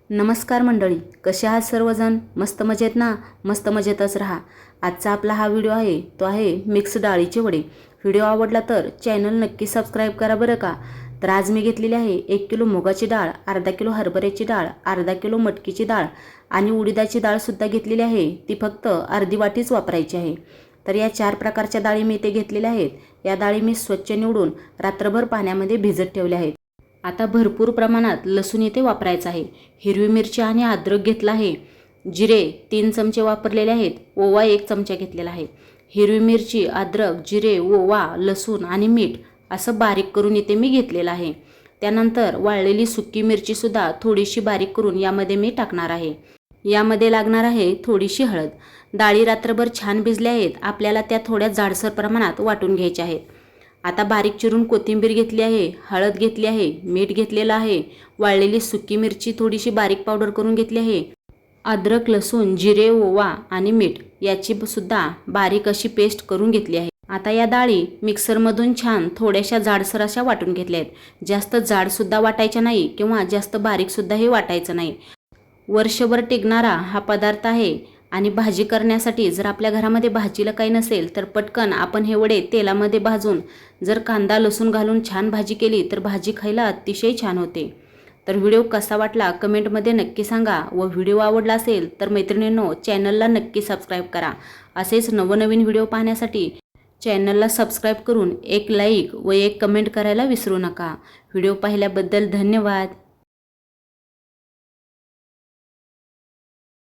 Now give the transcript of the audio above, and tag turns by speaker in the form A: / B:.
A: नमस्कार मंडळी, कसे आहात सर्वजण? मस्त मजेत ना? मस्त मजेतच राहा. आजचा आपला हा व्हिडिओ आहे तो आहे मिक्स डाळीचे वडे. व्हिडिओ आवडला तर चॅनल नक्की सबस्क्राईब करा बरं का. तर आज मी घेतलेली आहे 1 किलो मुगाची डाळ, अर्धा किलो हरभऱ्याची डाळ, अर्धा किलो मटकीची डाळ आणि उडीदाची डाळसुद्धा घेतलेली आहे. ती फक्त अर्धी वाटीच वापरायची आहे. तर या 4 प्रकारच्या डाळी मी इथे घेतलेल्या आहेत. या डाळी मी स्वच्छ निवडून रात्रभर पाण्यामध्ये भिजत ठेवल्या आहेत. आता भरपूर प्रमाणात लसूण इथे वापरायचा आहे. हिरवी मिरची आणि अद्रक घेतला आहे. जिरे 3 चमचे वापरलेले आहेत. ओवा 1 चमचा घेतलेला आहे. हिरवी मिरची, अद्रक, जिरे, ओवा, लसूण आणि मीठ असं बारीक करून इथे मी घेतलेलं आहे. त्यानंतर वाळलेली सुकी मिरचीसुद्धा थोडीशी बारीक करून यामध्ये मी टाकणार आहे. यामध्ये लागणार आहे थोडीशी हळद. डाळी रात्रभर छान भिजल्या आहेत. आपल्याला त्या थोड्या जाडसर प्रमाणात वाटून घ्यायच्या आहेत. आता बारीक चिरून कोथिंबीर घेतली आहे, हळद घेतली आहे, मीठ घेतलेलं आहे, वाळलेली सुकी मिरची थोडीशी बारीक पावडर करून घेतली आहे, अद्रक, लसूण, जिरे, ओवा आणि मीठ याची सुद्धा बारीक अशी पेस्ट करून घेतली आहे. आता या डाळी मिक्सरमधून छान थोड्याशा जाडसर अशा वाटून घेतल्या आहेत. जास्त जाडसुद्धा वाटायच्या नाही किंवा जास्त बारीकसुद्धा हे वाटायचं नाही. वर्षभर टिकणारा हा पदार्थ आहे आणि भाजी करण्यासाठी जर आपल्या घरामध्ये भाजीला काही नसेल तर पटकन आपण हे वडे तेलामध्ये भाजून जर कांदा लसूण घालून छान भाजी केली तर भाजी खायला अतिशय छान होते. तर व्हिडिओ कसा वाटला कमेंटमध्ये नक्की सांगा व व्हिडिओ आवडला असेल तर मैत्रिणींनो चॅनलला नक्की सबस्क्राईब करा. असेच नवनवीन व्हिडिओ पाहण्यासाठी चॅनलला सबस्क्राईब करून एक लाईक व एक कमेंट करायला विसरू नका. व्हिडिओ पाहिल्याबद्दल धन्यवाद.